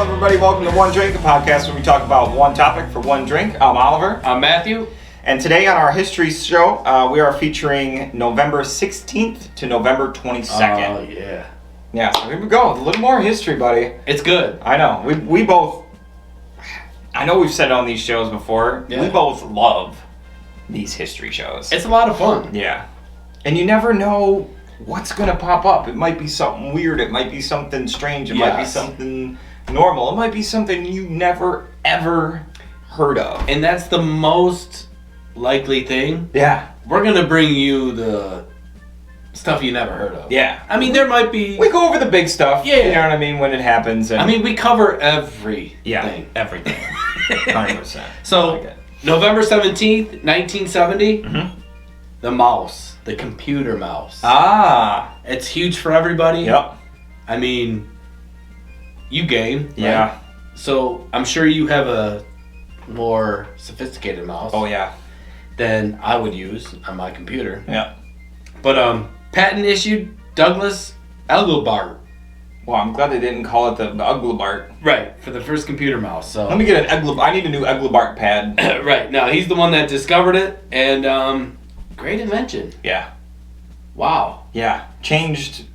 everybody. Welcome to One Drink, a podcast where we talk about one topic for one drink. I'm Oliver. I'm Matthew. And today on our history show, we are featuring November 16th to November 22nd. Oh, yeah. Yeah, so here we go. A little more history, buddy. It's good. I know. We both... I know we've said it on these shows before. Yeah. We both love these history shows. It's a lot of fun. Yeah. And you never know what's going to pop up. It might be something weird. It might be something strange. It might be something normal. It might be something you never, ever heard of. And that's the most likely thing. Yeah. We're going to bring you the stuff you never heard of. Yeah. I mean, there might be... We go over the big stuff. Yeah. You know what I mean? When it happens. And... I mean, we cover everything. Yeah, everything. 100%. So, like November 17th, 1970, the mouse. The computer mouse. Ah. It's huge for everybody. Yep. I mean, you game. Right? Yeah. So, I'm sure you have a more sophisticated mouse. Oh, yeah. Than I would use on my computer. Yeah. But patent issued Douglas Engelbart. Well, I'm glad they didn't call it the Engelbart. Right, for the first computer mouse. So let me get an Engelbart. I need a new Engelbart pad. Right. No, he's the one that discovered it, and great invention. Yeah. Wow. Yeah. Changed.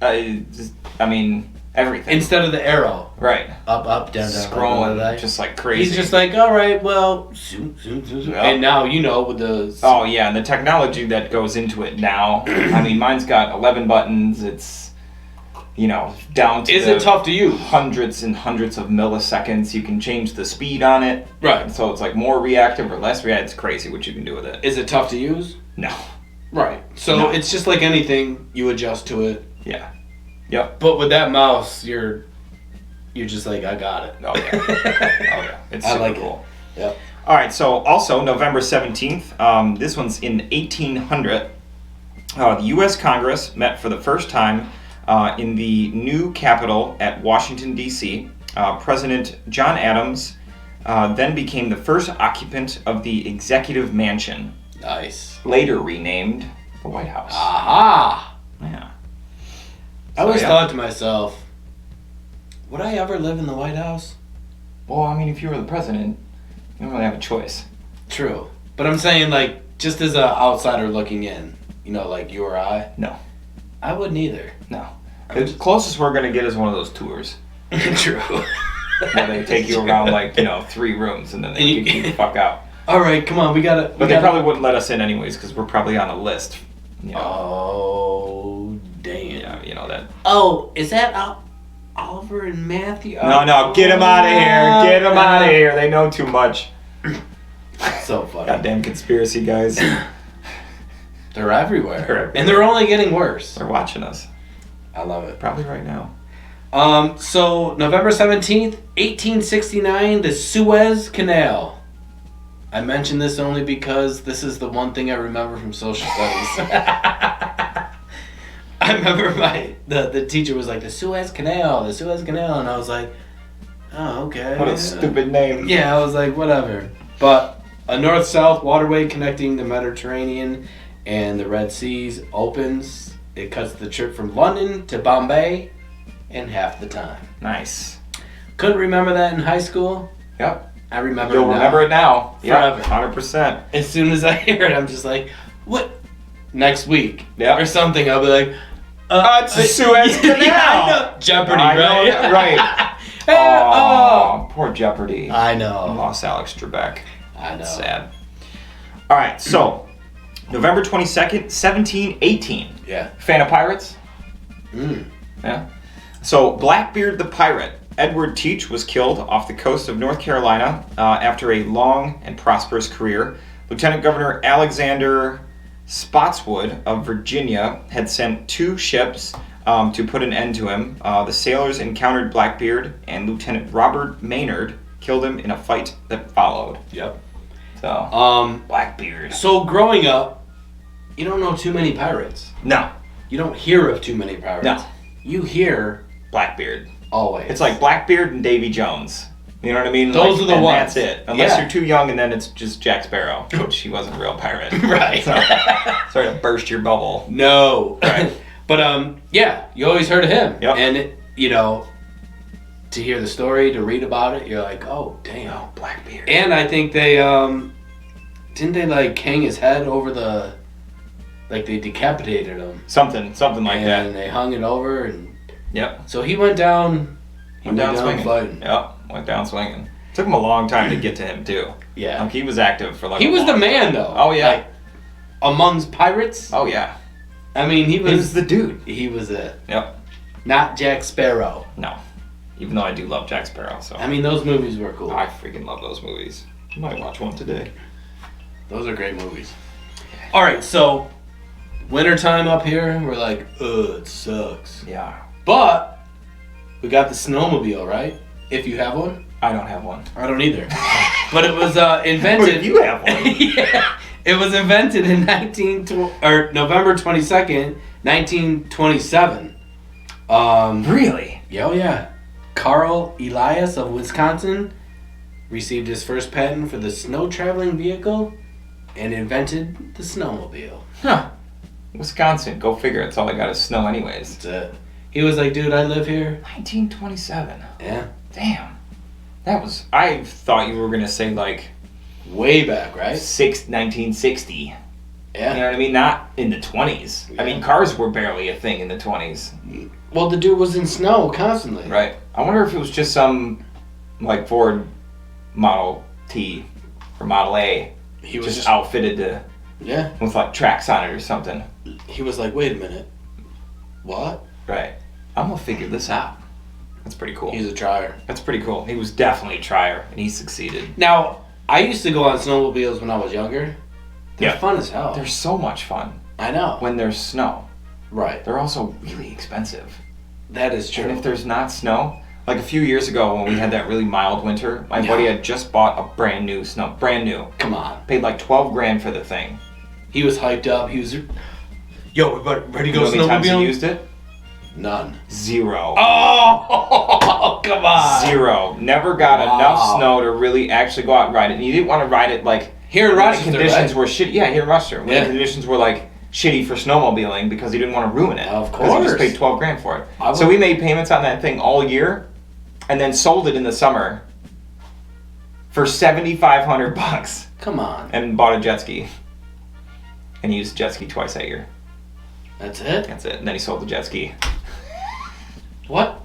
Everything. Instead of the arrow. Right. Up, down, down. Scrolling just like crazy. He's just like, all right, well, zoom. Yep. And now, with the... Oh, yeah, and the technology that goes into it now. I mean, mine's got 11 buttons. It's, down to... Is it tough to use? Hundreds and hundreds of milliseconds. You can change the speed on it. Right. So it's like more reactive or less reactive. It's crazy what you can do with it. Is it tough to use? No. Right. So it's just like anything. You adjust to it. Yeah. Yep. But with that mouse, you're just like, I got it. Oh yeah. It's super cool. Yep. All right. So also November 17th. This one's in 1800. The U.S. Congress met for the first time in the new Capitol at Washington D.C. President John Adams then became the first occupant of the Executive Mansion. Nice. Later renamed the White House. Aha! Yeah. I always thought to myself, would I ever live in the White House? Well, I mean, if you were the president, you don't really have a choice. True. But I'm saying, just as an outsider looking in, like you or I. No. I wouldn't either. No. The closest we're going to get is one of those tours. True. Where they take you around, 3 rooms, and then they kick you the fuck out. All right, come on, we gotta... But they probably wouldn't let us in anyways, because we're probably on a list. Oh, damn. Yeah, that... Oh, is that Oliver and Matthew? No, get them out of here. Get them out of here. They know too much. So funny. Goddamn conspiracy guys. They're everywhere. And they're only getting worse. They're watching us. I love it. Probably right now. So, November 17th, 1869, the Suez Canal. I mention this only because this is the one thing I remember from social studies. I remember the teacher was like, the Suez Canal, and I was like, oh, okay. What a stupid name. Yeah, I was like, whatever. But a north-south waterway connecting the Mediterranean and the Red Seas opens. It cuts the trip from London to Bombay in half the time. Nice. Couldn't remember that in high school. Yep. I remember You'll remember it now. Forever. Yeah, 100%. As soon as I hear it, I'm just like, what? Next week. Yeah. Or something. I'll be like, it's the Suez Canal. Yeah, I know. Jeopardy, right? Right. Poor Jeopardy. I know. Lost Alex Trebek. I know. That's sad. All right, so November 22nd, 1718. Yeah. Fan of pirates? Mm. Yeah. So Blackbeard the pirate, Edward Teach, was killed off the coast of North Carolina after a long and prosperous career. Lieutenant Governor Alexander Spotswood of Virginia had sent 2 ships to put an end to him. The sailors encountered Blackbeard, and Lieutenant Robert Maynard killed him in a fight that followed. Yep. So, Blackbeard. So growing up, you don't know too many pirates. No. You don't hear of too many pirates. No. You hear Blackbeard. Always. It's like Blackbeard and Davy Jones. You know what I mean? Those are the ones. That's it. Unless you're too young, and then it's just Jack Sparrow, which he wasn't a real pirate. Right. So, sorry to burst your bubble. No. Right. But yeah, you always heard of him. Yep. And to hear the story, to read about it, you're like, oh, damn. Oh, Blackbeard. And I think they, didn't they, like, hang his head over the, like, they decapitated him. Something like that. And they hung it over, and... Yep. So he went down... Went down swinging. Fighting. Yep, went down swinging. Took him a long time to get to him, too. Yeah. Like, he was active for, like, He was the man, though. Oh, yeah. Like, amongst pirates. Oh, yeah. I mean, he was the dude. He was it. Yep. Not Jack Sparrow. No. Even though I do love Jack Sparrow, so... I mean, those movies were cool. I freaking love those movies. I might watch one today. Those are great movies. All right, so wintertime up here, we're like, ugh, it sucks. Yeah. But we got the snowmobile, right? If you have one. I don't have one. I don't either. But it was invented. But you have one. Yeah. It was invented in November 22nd, 1927. Really? Oh yeah. Carl Elias of Wisconsin received his first patent for the snow traveling vehicle and invented the snowmobile. Huh. Wisconsin, go figure. It's all they got is snow anyways. That's it. He was like, dude, I live here. 1927. Yeah. Damn. That was... I thought you were going to say, like... Way back, right? 1960. Yeah. You know what I mean? Not in the 20s. Yeah. I mean, cars were barely a thing in the 20s. Well, the dude was in snow constantly. Right. I wonder if it was just some, like, Ford Model T or Model A. He was just outfitted to... Yeah. With, like, tracks on it or something. He was like, wait a minute. What? Right. I'm going to figure this out. That's pretty cool. He's a trier. That's pretty cool. He was definitely a trier, and he succeeded. Now, I used to go on snowmobiles when I was younger. They're Yeah. fun as hell. They're so much fun I know. when there's snow. Right. They're also really expensive. That is true. And if there's not snow, like a few years ago when we had that really mild winter, my buddy had just bought a brand new. Come on. Paid like $12,000 for the thing. He was hyped up. He was, yo, we're ready to You go know how many times he snowmobiling? used it? None. 0. Oh, come on. 0. Never got Wow. enough snow to really actually go out and ride it. And he didn't want to ride it like Here in when the Rochester, conditions right? were shitty. Yeah, here in Rochester. When Yeah. the conditions were like shitty for snowmobiling because he didn't want to ruin it. Of Because he just course. paid $12,000 for it. I So would- we made payments on that thing all year, and then sold it in the summer for $7,500 Come on. and bought a jet ski. And he used the jet ski twice that year. That's it? That's it. And then he sold the jet ski. What?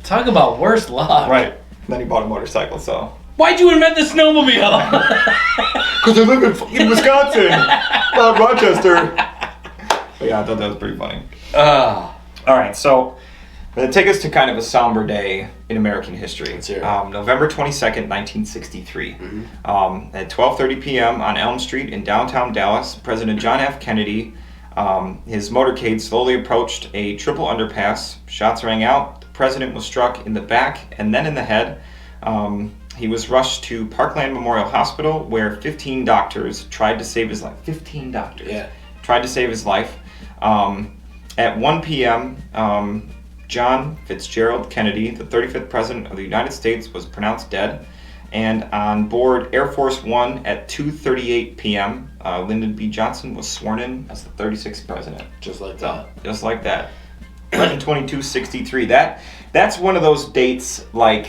Talk about worse luck. Right. Then he bought a motorcycle. So. Why'd you invent the snowmobile? Because I live in fucking Wisconsin, not Rochester. But yeah, I thought that was pretty funny. All right, so take us to kind of a somber day in American history. Let's hear it. November 22nd, 1963. Mm-hmm. At 12:30 p.m. on Elm Street in downtown Dallas, President John F. Kennedy, his motorcade slowly approached a triple underpass. Shots rang out. The president was struck in the back and then in the head. He was rushed to Parkland Memorial Hospital, where 15 doctors tried to save his life. 15 doctors tried to save his life. At 1 p.m., John Fitzgerald Kennedy, the 35th President of the United States, was pronounced dead. And on board Air Force One at 2:38 p.m., Lyndon B. Johnson was sworn in as the 36th President. Just like that. Just like that. 11/22/63. That's one of those dates like,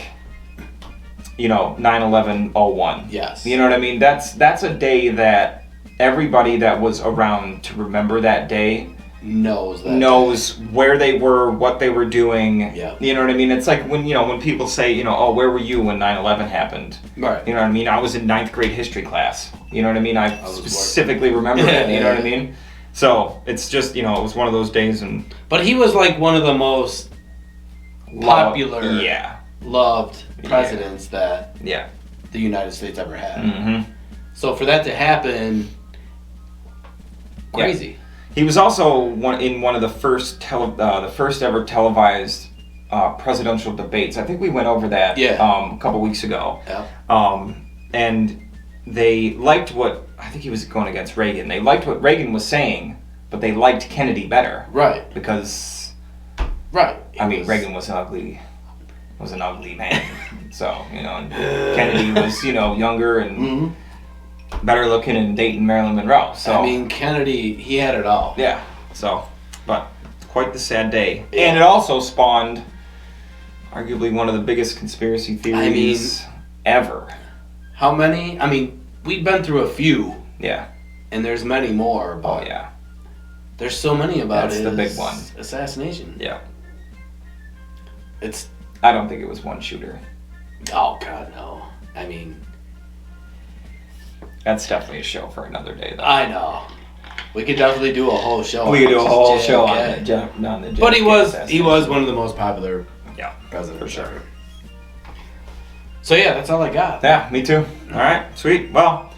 9/11/01. Yes. You know what I mean? That's a day that everybody that was around to remember that day knows where they were, what they were doing. Yeah. You know what I mean? It's like when people say, where were you when 9/11 happened? Right. You know what I mean? I was in 9th grade history class. You know what I mean? I specifically remember it. You know what I mean? So it's just, it was one of those days. But he was like one of the most popular, loved presidents that the United States ever had. Mm-hmm. So for that to happen, crazy. Yeah. He was also in one of the first ever televised presidential debates. I think we went over that a couple weeks ago. Yeah. And they liked I think he was going against Reagan. They liked what Reagan was saying, but they liked Kennedy better. Right. Because, Reagan was an ugly man. So, and Kennedy was, younger and better looking and dating Marilyn Monroe. So Kennedy, he had it all. Yeah. So, but quite the sad day. Yeah. And it also spawned arguably one of the biggest conspiracy theories ever. How many? I mean, we've been through a few. Yeah. And there's many more. But yeah. There's so many about That's it. the big one. Assassination. Yeah. It's. I don't think it was one shooter. Oh God, no. I mean, that's definitely a show for another day, though. I know. We could definitely do a whole show. We could do a whole show on JFK. the JFK. But he was one of the most popular presidents for sure. ever. So yeah, that's all I got. Yeah, me too. All right, sweet. Well,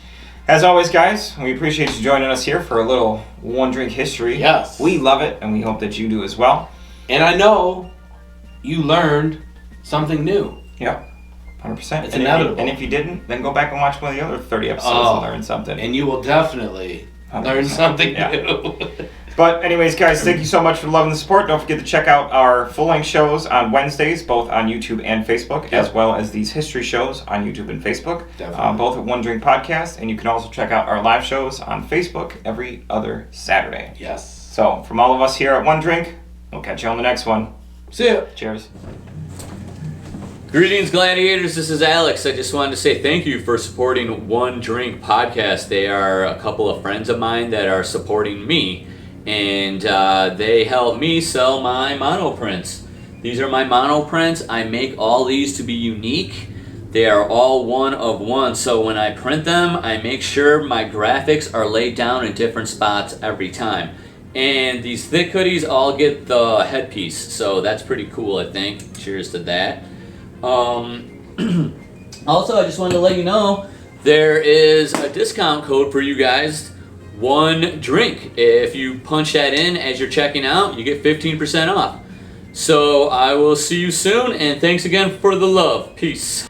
as always, guys, we appreciate you joining us here for a little One Drink history. Yes. We love it, and we hope that you do as well. And I know you learned something new. Yep. 100%. It's inevitable. And if you didn't, then go back and watch one of the other 30 episodes and learn something. And you will definitely 100%. Learn something new. But anyways, guys, thank you so much for the love and the support. Don't forget to check out our full-length shows on Wednesdays, both on YouTube and Facebook, as well as these history shows on YouTube and Facebook, both at One Drink Podcast. And you can also check out our live shows on Facebook every other Saturday. Yes. So, from all of us here at One Drink, we'll catch you on the next one. See ya. Cheers. Greetings, gladiators. This is Alex. I just wanted to say thank you for supporting One Drink Podcast. They are a couple of friends of mine that are supporting me, and they help me sell my monoprints. These are my monoprints. I make all these to be unique. They are all one of one, so when I print them, I make sure my graphics are laid down in different spots every time. And these thick hoodies all get the headpiece, so that's pretty cool, I think. Cheers to that. Also, I just wanted to let you know there is a discount code for you guys, One Drink. If you punch that in as you're checking out, you get 15% off. So I will see you soon, and thanks again for the love. Peace.